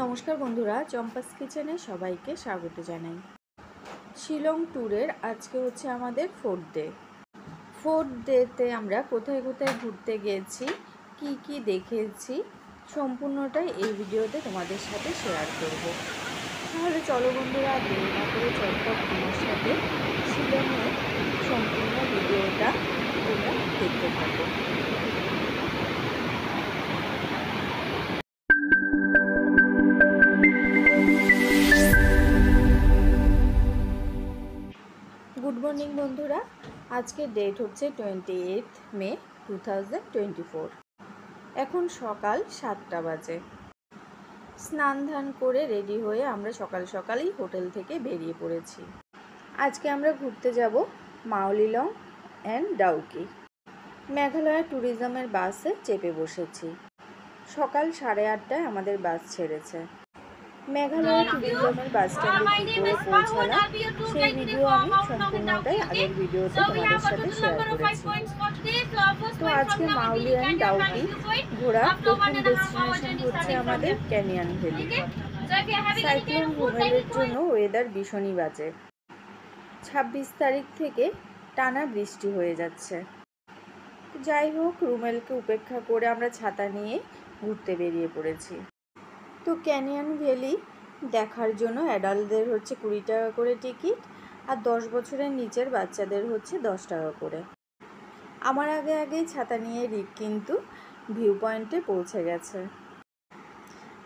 নমস্কার বন্ধুরা, চম্পাস কিচেনে সবাইকে স্বাগত জানাই। শিলং ট্যুরের আজকে হচ্ছে আমাদের ফোর্থ ডেতে আমরা কোথায় কোথায় ঘুরতে গেছি, কি কি দেখেছি, সম্পূর্ণটাই এই ভিডিওতে তোমাদের সাথে শেয়ার করব। তাহলে চলো বন্ধুরা, দেরি না করে চটপট তোমার সাথে শিলংয়ের সম্পূর্ণ ভিডিওটা তোমরা দেখতে থাকো। গুড মর্নিং বন্ধুরা, আজকের ডেট হচ্ছে 28 মে 2024। এখন সকাল 7টা বাজে। স্নান ধান করে রেডি হয়ে আমরা সকাল সকালই হোটেল থেকে বেরিয়ে পড়েছি। আজকে আমরা ঘুরতে যাব মাওলিলং অ্যান্ড ডাউকি। মেঘালয় ট্যুরিজমের বাসে চেপে বসেছি। সকাল 8:30টায় আমাদের বাস ছেড়েছে। মেঘালয় ট্যুরিজমের বাস স্ট্যান্ডে কী করে পৌঁছালাম সেই ভিডিও আমি সম্পূর্ণটাই আগের ভিডিওতে তোমাদের সাথে শেয়ার করেছি। তো আজকে মাওলি অ্যান্ড ডাউকি ঘোরা প্রথম ডেস্টিনেশন হচ্ছে আমাদের ক্যানিয়ন ভ্যালি। সাইক্লোন রুমেলের জন্য ওয়েদার ভীষণই বাজে। 26 তারিখ থেকে টানা বৃষ্টি হয়ে যাচ্ছে। যাই হোক, রুমেলকে উপেক্ষা করে আমরা ছাতা নিয়ে ঘুরতে বেরিয়ে পড়েছি। তো ক্যানিয়ন ভ্যালি দেখার জন্য অ্যাডাল্টদের হচ্ছে 20 টাকা করে টিকিট, আর 10 বছরের নিচের বাচ্চাদের হচ্ছে 10 টাকা করে। আমার আগেই ছাতা নিয়ে রিক কিন্তু ভিউ পয়েন্টে পৌঁছে গেছে।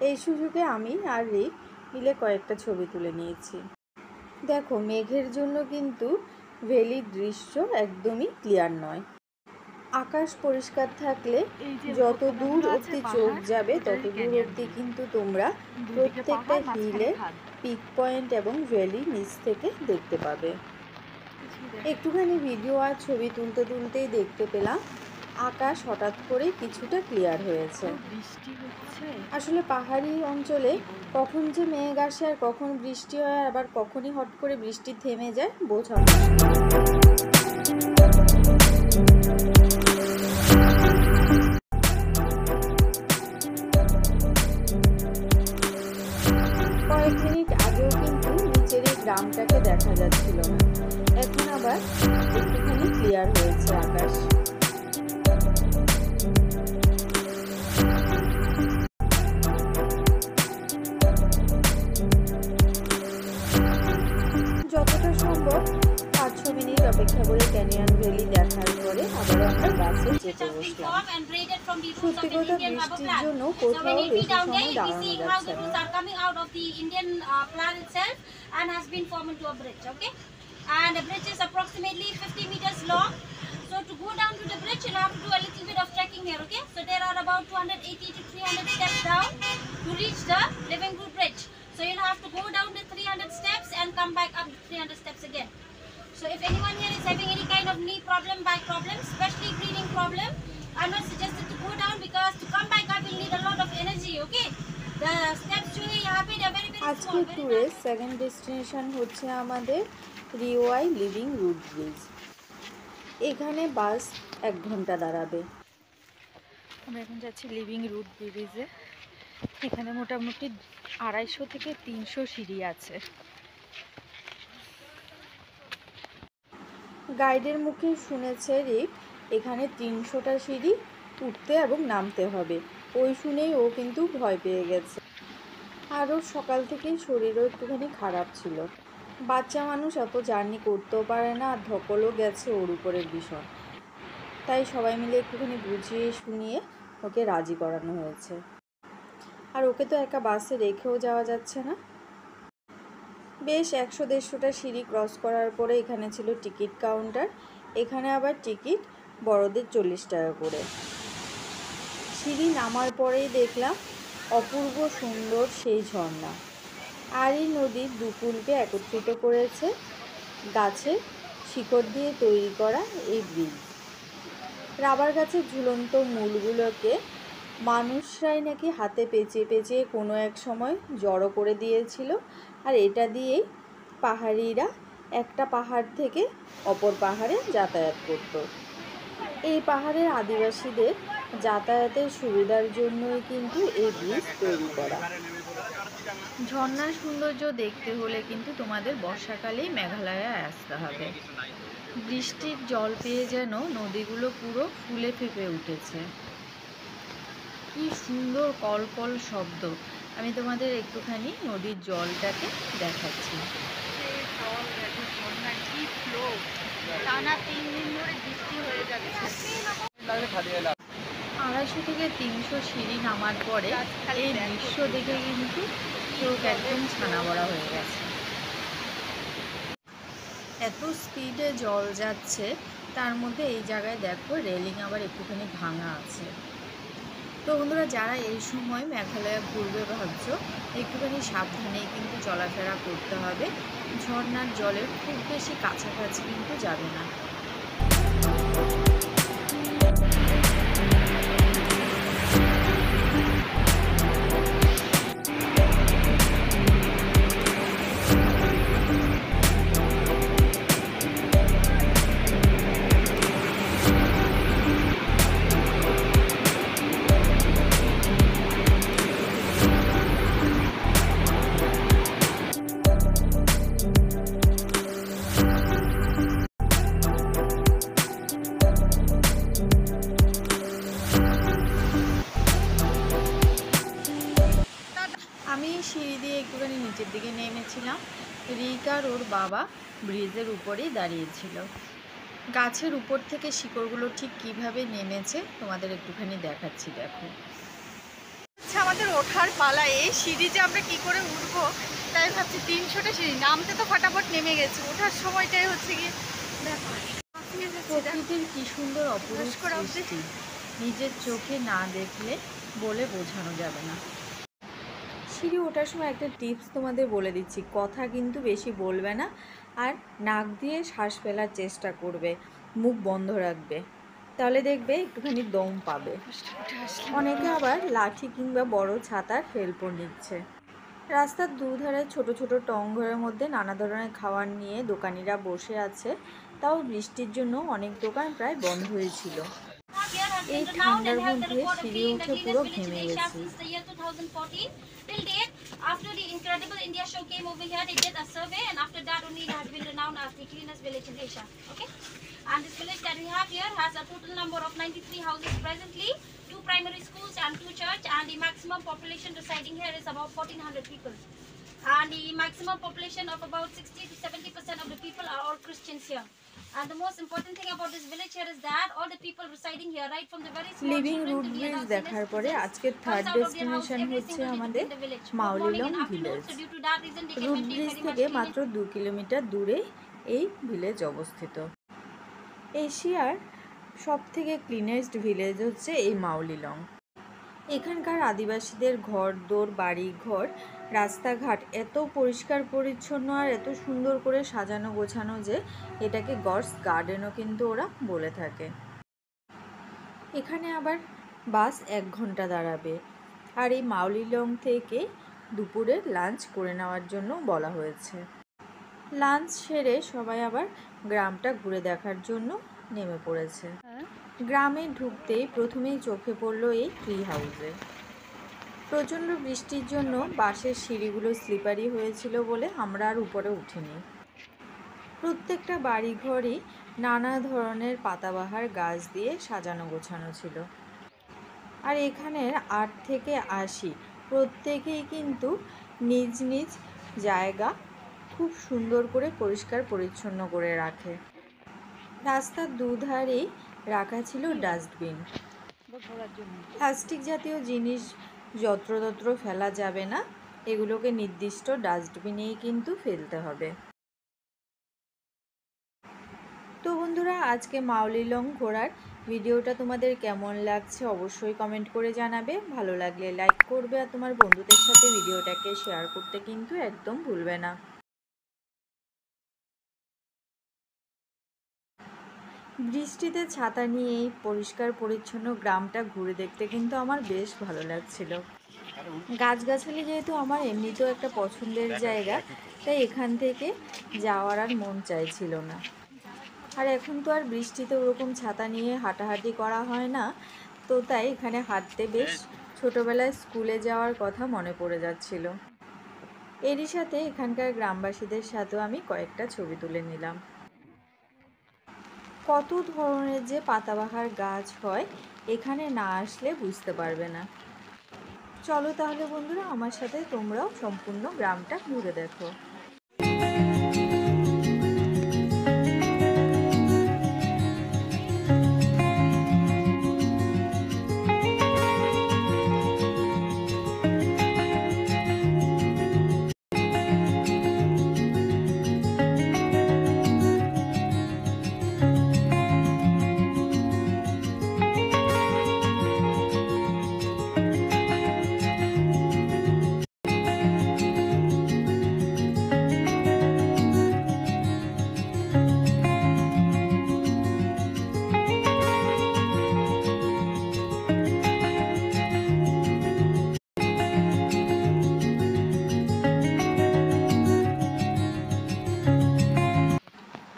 এই সুযোগে আমি আর রিক মিলে কয়েকটা ছবি তুলে নিয়েছি। দেখো, মেঘের জন্য কিন্তু ভ্যালির দৃশ্য একদমই ক্লিয়ার নয়। আকাশ পরিষ্কার থাকলে যত দূর অবধি চোখ যাবে তত দূর অবধি কিন্তু তোমরা প্রত্যেকটা হিলের পিক পয়েন্ট এবং ভ্যালি নিচ থেকে দেখতে পাবে। একটুখানি ভিডিও আর ছবি তুলতেই দেখতে পেলাম আকাশ হঠাৎ করে কিছুটা ক্লিয়ার হয়েছে। আসলে পাহাড়ি অঞ্চলে কখন যে মেঘ আসে আর কখন বৃষ্টি হয়, আবার কখনই হট করে বৃষ্টি থেমে যায় বোঝা কয়েক মিনিট আগেও কিন্তু নিচের এই গ্রামটাকে দেখা যাচ্ছিল না, এখন আবার একটুখানি ক্লিয়ার হয়েছে আকাশ। যতটা সম্ভব 5-6 মিনিট অপেক্ষা করে ক্যানিয়ন ভ্যালি দেখার পরে আবার আমরা বাসে চেপে বসলাম। সত্যি কথা, বৃষ্টির জন্য কোথাও বেশি সময় দাঁড়ানো যাচ্ছে না। And the bridge is approximately 50 meters long. So to go down to the bridge, you'll have to do a little bit of trekking here, okay? So there are about 280 to 300 steps down to reach the Living Root Bridge. So you'll have to go down the 300 steps and come back up the 300 steps again. So if anyone here is having any kind of knee problem, back problem, especially breathing problem, I'm not suggested to go down because to come back up you'll need a lot of energy, okay? The steps जो है यहाँ पे they're very small. আজকের ট্যুরের second destination হচ্ছে আমাদের Riwai living root bridge. এখানে বাস 1 ঘন্টা দাঁড়াবে। আমরা এখন যাচ্ছি লিভিং রুট ব্রিজে। এখানে মোটামুটি 250 থেকে 300 সিঁড়ি আছে। গাইডের মুখে শুনেছে রিক এখানে 300টা সিঁড়ি উঠতে এবং নামতে হবে। ওই শুনেই ও কিন্তু ভয় পেয়ে গেছে। আর ওর সকাল থেকেই শরীরও একটুখানি খারাপ ছিল। বাচ্চা মানুষ এত জার্নি করতেও পারে না, আর ধকলও গেছে ওর উপরের ভীষণ। তাই সবাই মিলে একটুখানি বুঝিয়ে শুনিয়ে ওকে রাজি করানো হয়েছে। আর ওকে তো একা বাসে রেখেও যাওয়া যাচ্ছে না। বেশ 100-150টা সিঁড়ি ক্রস করার পরে এখানে ছিল টিকিট কাউন্টার। এখানে আবার টিকিট বড়দের 40 টাকা করে। সিঁড়ি নামার পরেই দেখলাম অপূর্ব সুন্দর সেই ঝর্ণা। আর এই নদীর দুকুলকে একত্রিত করেছে গাছের শিকড় দিয়ে তৈরি করা এই ব্রিজ। রাবার গাছের ঝুলন্ত মূলগুলোকে মানুষরাই নাকি হাতে পেঁচিয়ে কোনো এক সময় জড়ো করে দিয়েছিল, আর এটা দিয়েই পাহাড়িরা একটা পাহাড় থেকে অপর পাহাড়ে যাতায়াত করত। এই পাহাড়ের আদিবাসীদের যাতায়াতের সুবিধার জন্যই কিন্তু এই ব্রিজ তৈরি করা। ঝর্ণার সৌন্দর্য দেখতে হলে কিন্তু তোমাদের বর্ষাকালেই মেঘালয়ে আসতে হবে। বৃষ্টির জল পেয়ে যেন নদীগুলো পুরো ফুলে ফেঁপে উঠেছে। কি সুন্দর কলকল শব্দ। আমি তোমাদের একটুখানি নদীর জলটাকে দেখাচ্ছি। টানা 3 দিন ধরে বৃষ্টি হয়ে যাচ্ছে। 250 থেকে 300 সিঁড়ি নামার পরে এই দৃশ্য দেখে কিন্তু চোখ একদম ছানা বড়া হয়ে গেছে। এত স্পিডে জল যাচ্ছে, তার মধ্যে এই জায়গায় দেখো রেলিং আবার একটুখানি ভাঙা আছে। তো বন্ধুরা, যারা এই সময় মেঘালয়ে ঘুরবে ভাবছো, একটুখানি সাবধানেই কিন্তু চলাফেরা করতে হবে। ঝর্ণার জলের খুব বেশি কাছাকাছি কিন্তু যাবে না। আমি সিঁড়ি দিয়ে একটুখানি নিচের দিকে নেমেছিলাম। রিকার ওর বাবা ব্রিজের উপরেই দাঁড়িয়েছিল। গাছের উপর থেকে শিকড়গুলো ঠিক কিভাবে নেমেছে তোমাদের একটুখানি দেখাচ্ছি, দেখো। আচ্ছা, আমাদের ওঠার পালা। এই সিঁড়ি যে আমরা কি করে উঠবো তাই ভাবছি। 300টা সিঁড়ি, নামতে তো ফটাফট নেমে গেছে, ওঠার সময়টাই হচ্ছে গিয়ে ব্যাপার। প্রকৃতির কি সুন্দর অপরূপ সৃষ্টি, নিজের চোখে না দেখলে বলে বোঝানো যাবে না। সিঁড়ি ওঠার সময় একটা টিপস তোমাদের বলে দিচ্ছি, কথা কিন্তু বেশি বলবে না, আর নাক দিয়ে শ্বাস ফেলার চেষ্টা করবে, মুখ বন্ধ রাখবে, তাহলে দেখবে একটুখানি দম পাবে। অনেকে আবার লাঠি কিংবা বড় ছাতার হেল্পও নিচ্ছে। রাস্তার দুধারে ছোট ছোট টং ঘরের মধ্যে নানা ধরনের খাবার নিয়ে দোকানিরা বসে আছে। তাও বৃষ্টির জন্য অনেক দোকান প্রায় বন্ধ হয়েছিল। এই ঠান্ডার মধ্যে সিঁড়ি উঠে পুরো ঘেমে গেছি। Till date, after the Incredible India show came over here, they did a survey, and after that only it has been renowned as the cleanest village in Asia. Okay, and this village that we have here has a total number of 93 houses presently, 2 primary schools and 2 church, and the maximum population residing here is about 1400 people. And the maximum population of about 60 to 70% of the people are all Christians here. And the most important thing about this village here is that all the people residing here, right from the very small living children root to the bridge adults, দেখার পরে আজকের third destination হচ্ছে আমাদের Mawlynnong village. Root bridge থেকে মাত্র 2 kilometre দূরে এই village অবস্থিত। এশিয়ার সবথেকে ক্লিনেস্ট ভিলেজ হচ্ছে এই মাউলিলং। এখানকার আদিবাসীদের ঘর দোর, বাড়ি ঘর, রাস্তাঘাট এত পরিষ্কার পরিচ্ছন্ন আর এত সুন্দর করে সাজানো গোছানো যে এটাকে গডস গার্ডেনও কিন্তু ওরা বলে থাকে। এখানে আবার বাস 1 ঘন্টা দাঁড়াবে। আর এই মাউলিলং থেকে দুপুরে লাঞ্চ করে নেওয়ার জন্য বলা হয়েছে। লাঞ্চ সেরে সবাই আবার গ্রামটা ঘুরে দেখার জন্য নেমে পড়েছে। গ্রামে ঢুকতেই প্রথমেই চোখে পড়ল এই ট্রি হাউসে। প্রচণ্ড বৃষ্টির জন্য বাসের সিঁড়িগুলো স্লিপারি হয়েছিল বলে আমরা আর উপরে উঠিনি। প্রত্যেকটা বাড়িঘরই নানা ধরনের পাতাবাহার গাছ দিয়ে সাজানো গোছানো ছিল। আর এখানের 8 থেকে 80 প্রত্যেকেই কিন্তু নিজ নিজ জায়গা খুব সুন্দর করে পরিষ্কার পরিচ্ছন্ন করে রাখে। রাস্তার দুধারেই রাখা ছিল ডাস্টবিন। প্লাস্টিক জাতীয় জিনিস যত্রতত্র ফেলা যাবে না, এগুলোকে নির্দিষ্ট ডাস্টবিনেই কিন্তু ফেলতে হবে। তো বন্ধুরা, আজকে মাউলিলং ঘোরার ভিডিওটা তোমাদের কেমন লাগছে অবশ্যই কমেন্ট করে জানাবে। ভালো লাগলে লাইক করবে আর তোমার বন্ধুদের সাথে ভিডিওটাকে শেয়ার করতে কিন্তু একদম ভুলবে না। বৃষ্টিতে ছাতা নিয়ে এই পরিষ্কার পরিচ্ছন্ন গ্রামটা ঘুরে দেখতে কিন্তু আমার বেশ ভালো লাগছিল। গাছগাছালি যেহেতু আমার এমনিতেও একটা পছন্দের জায়গা, তাই এখান থেকে যাওয়ার আর মন চাইছিল না। আর এখন তো আর বৃষ্টিতে ওরকম ছাতা নিয়ে হাঁটাহাঁটি করা হয় না, তো তাই এখানে হাঁটতে বেশ ছোটোবেলায় স্কুলে যাওয়ার কথা মনে পড়ে যাচ্ছিল। এরই সাথে এখানকার গ্রামবাসীদের সাথেও আমি কয়েকটা ছবি তুলে নিলাম। কত ধরনের যে পাতাবাহার গাছ হয় এখানে না আসলে বুঝতে পারবে না। চলো তাহলে বন্ধুরা, আমার সাথে তোমরাও সম্পূর্ণ গ্রামটা ঘুরে দেখো।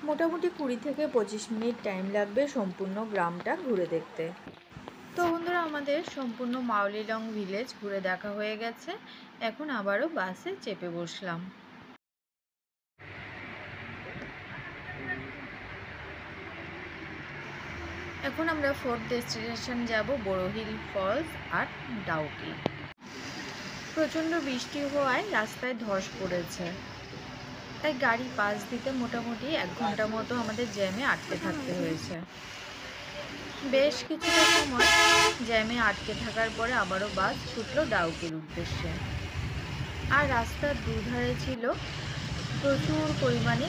মোটামুটি 20 থেকে 25 মিনিট টাইম লাগবে সম্পূর্ণ গ্রামটা ঘুরে দেখতে। তো বন্ধুরা, আমাদের সম্পূর্ণ মাউলিলং ভিলেজ ঘুরে দেখা হয়ে গেছে। এখন আবারও বাসে চেপে বসলাম। এখন আমরা 4th ডেস্টিনেশন যাব বড়হিল ফলস আর ডাউকি। প্রচণ্ড বৃষ্টি হওয়ায় রাস্তায় ধস পড়েছে, তাই গাড়ি পাস দিতে মোটামুটি 1 ঘন্টা মতো আমাদের জ্যামে আটকে থাকতে হয়েছে। বেশ কিছুটা সময় জ্যামে আটকে থাকার পরে আবারও বাস ছুটলো ডাউকির উদ্দেশ্যে। আর রাস্তার দুধারে ছিল প্রচুর পরিমাণে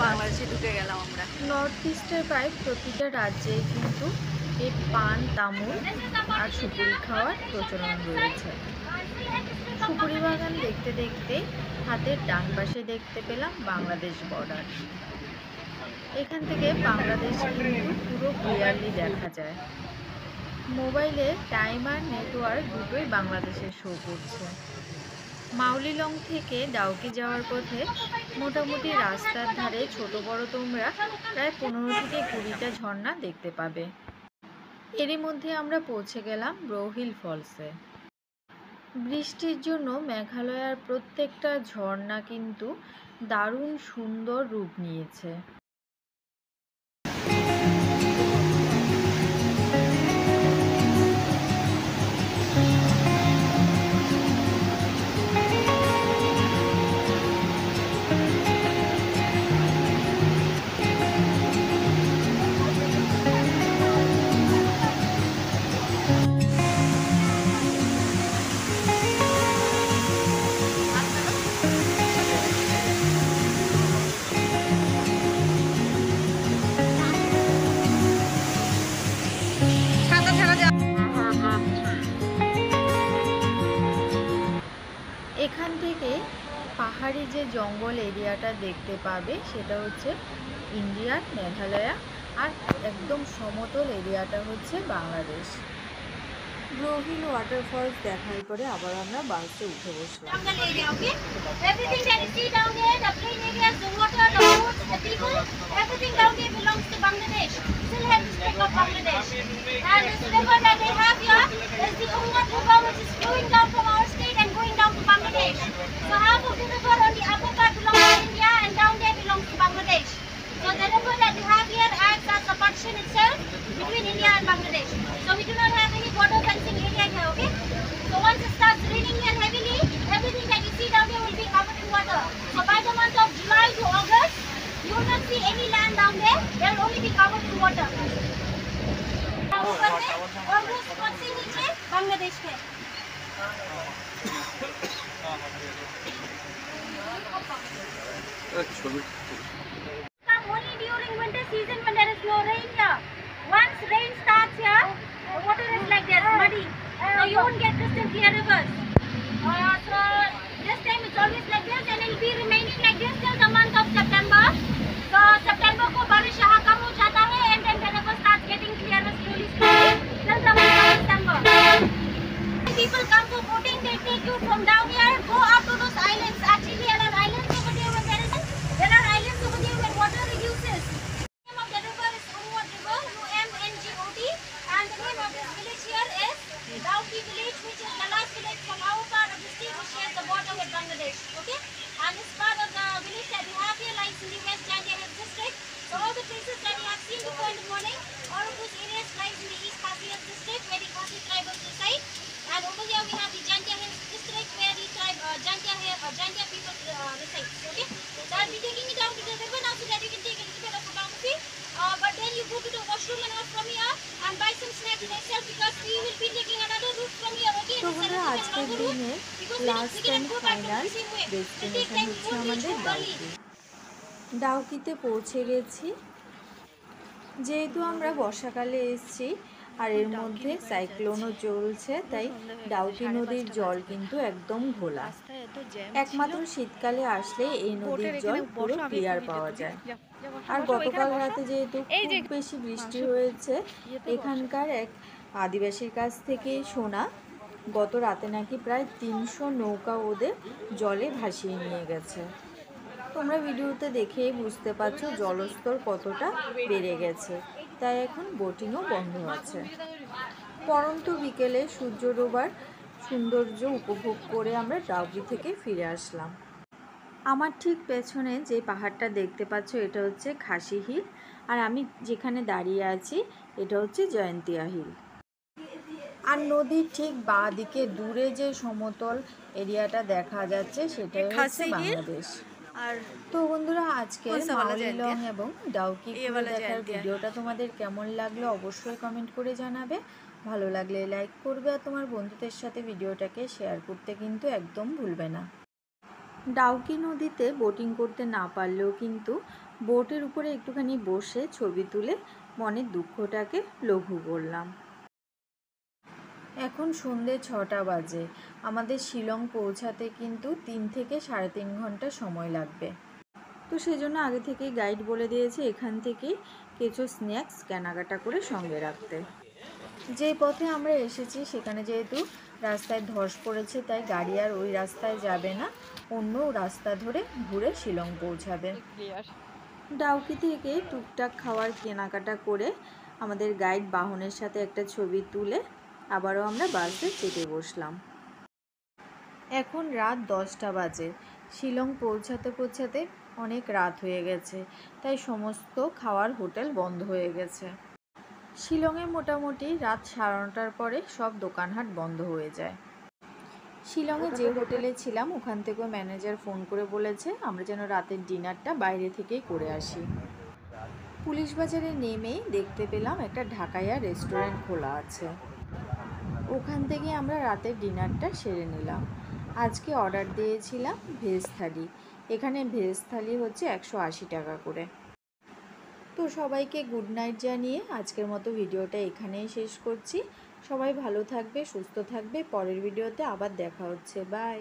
বাংলাদেশে ঢুকে গেলাম আমরা। নর্থ ইস্টের প্রায় প্রতিটা রাজ্যেই কিন্তু এই পান, তামুল আর সুপুরি খাওয়ার প্রচলন রয়েছে। সুপুরি বাগান দেখতে দেখতে হাতের ডান পাশে দেখতে পেলাম বাংলাদেশ বর্ডার। এখান থেকে বাংলাদেশ কিন্তু পুরো ক্লিয়ারলি দেখা যায়। মোবাইলে টাইম আর নেটওয়ার্ক দুটোই বাংলাদেশে শো করছে। মাউলিলং থেকে ডাউকি যাওয়ার পথে মোটামুটি রাস্তার ধারে ছোট বড় তোমরা প্রায় 15 থেকে 20টা ঝর্ণা দেখতে পাবে। এরই মধ্যে আমরা পৌঁছে গেলাম বড়হিল ফলসে। বৃষ্টির জন্য মেঘালয়ার প্রত্যেকটা ঝর্ণা কিন্তু দারুণ সুন্দর রূপ নিয়েছে। এখান থেকে পাহাড়ি যে জঙ্গল এরিয়াটা দেখতে পাবে সেটা হচ্ছে ইন্ডিয়ার মেঘালয়া, আর একদম সমতল এরিয়াটা হচ্ছে বাংলাদেশ। বড়হিল ওয়াটারফলস দেখার পরে আবার আমরা বাসে উঠে বসলাম। Jungle area, okay? Everything that you see down there, the plain areas, the water, the roads, the people, everything down there belongs to Bangladesh. Still have the state of Bangladesh. And this river that they have here is the Umnat River, which is flowing down from our state and going down to Bangladesh. So half of the river on the upper part belongs to India and down there belongs to Bangladesh. So the river that we have here acts as a partition itself between India and Bangladesh. So we do not have any border fencing area here, okay? So once it starts raining here heavily, everything that you see down here will be covered in water. So by the month of July to August, you will not see any land down there. They will only be covered in water. ऊपर में और वो spot से नीचे बांग्लादेश है। Only during winter season when there is no rain here. Once rain starts here, the water is like this, muddy. So you won't get crystal clear rivers. So this time it's always like this and it will be remaining like this till the month of September. So September को बारिश यहाँ कम हो जाता है and then the river starts getting clearer slowly till the month of December. People come for boating, they take you from down here, go up to those islands. Actually there are islands over there, there are islands over Bangladesh. Okay, and this part of the village that we have here lies in the West Jantia Hills district. So all the places that you have seen before in the morning, all of those areas lies in the East Khasi Hills district where the Khasi tribals reside. And over here we have the Jantia Hills district where the Jantia people reside. Okay, so I'll be taking you down to the river now so that you can take a little bit of photography. But then you go to the washroom and out from here and buy some snacks yourself because we will be taking another route from here. Okay, তো this is বন্ধুরা a আজকের longer route দিনে because we last cannot and go back from final the same way. It will take destination time. We হচ্ছে won't reach আমাদের home early. Dawki. ডাউকিতে পৌঁছে গেছি। যেহেতু আমরা বর্ষাকালে এসেছি আর এর মধ্যে সাইক্লোনও চলছে, তাই ডাউকি নদীর জল কিন্তু একদম ঘোলা। একমাত্র শীতকালে আসলে এই নদীর জল পুরো ক্লিয়ার পাওয়া যায়। আর গতকাল রাতে যেহেতু খুব বেশি বৃষ্টি হয়েছে, এখানকার এক আদিবাসীর কাছ থেকে শোনা গত রাতে নাকি প্রায় 300 নৌকা ওদের জলে ভাসিয়ে নিয়ে গেছে। তোমরা ভিডিওতে দেখেই বুঝতে পারছো জলস্তর কতটা বেড়ে গেছে, তাই এখন বোটিংও বন্ধ আছে। পরন্ত বিকেলে সূর্য ডোবার সৌন্দর্য উপভোগ করে আমরা ডাউকি থেকে ফিরে আসলাম। আমার ঠিক পেছনে যে পাহাড়টা দেখতে পাচ্ছ এটা হচ্ছে খাসি হিল, আর আমি যেখানে দাঁড়িয়ে আছি এটা হচ্ছে জয়ন্তিয়া হিল। আর নদীর ঠিক বাঁ দিকে দূরে যে সমতল এরিয়াটা দেখা যাচ্ছে সেটাই হচ্ছে বাংলাদেশ। আর তো বন্ধুরা আজকে মাউলিলং এবং ডাউকি ঘুরে দেখার ভিডিওটা তোমাদের কেমন লাগলো অবশ্যই কমেন্ট করে জানাবে। ভালো লাগলে লাইক করবে আর তোমার বন্ধুদের সাথে ভিডিওটাকে শেয়ার করতে কিন্তু একদম ভুলবে না। ডাউকি নদীতে বোটিং করতে না পারলেও কিন্তু বোটের উপরে একটুখানি বসে ছবি তুলে মনের দুঃখটাকে লঘু করলাম। এখন সন্ধ্যে 6টা বাজে। আমাদের শিলং পৌঁছাতে কিন্তু 3 থেকে 3.5 ঘন্টা সময় লাগবে। তো সেজন্য আগে থেকেই গাইড বলে দিয়েছে এখান থেকেই কিছু স্ন্যাক্স কেনাকাটা করে সঙ্গে রাখতে। যেই পথে আমরা এসেছি সেখানে যেহেতু রাস্তায় ধস পড়েছে, তাই গাড়ি আর ওই রাস্তায় যাবে না, অন্য রাস্তা ধরে ঘুরে শিলং পৌঁছাবে। ডাউকি থেকে টুকটাক খাওয়ার কেনাকাটা করে আমাদের গাইড বাহনের সাথে একটা ছবি তুলে আবারও আমরা বাসে চেপে বসলাম। এখন রাত 10টা বাজে। শিলং পৌঁছাতে পৌঁছাতে অনেক রাত হয়ে গেছে, তাই সমস্ত খাওয়ার হোটেল বন্ধ হয়ে গেছে। শিলংয়ে মোটামুটি রাত 9:30টার পরে সব দোকানহাট বন্ধ হয়ে যায়। শিলংয়ে যে হোটেলে ছিলাম ওখান থেকেও ম্যানেজার ফোন করে বলেছে আমরা যেন রাতের ডিনারটা বাইরে থেকেই করে আসি। পুলিশ বাজারে নেমেই দেখতে পেলাম একটা ঢাকাইয়া রেস্টুরেন্ট খোলা আছে, ওখান থেকে আমরা রাতের ডিনারটা সেরে নিলাম। আজকে অর্ডার দিয়েছিলাম ভেজ থালি। এখানে ভেজ থালি হচ্ছে 180 টাকা করে। তো সবাইকে গুড নাইট জানিয়ে আজকের মতো ভিডিওটা এখানেই শেষ করছি। সবাই ভালো থাকবে, সুস্থ থাকবে। পরের ভিডিওতে আবার দেখা হচ্ছে। বাই।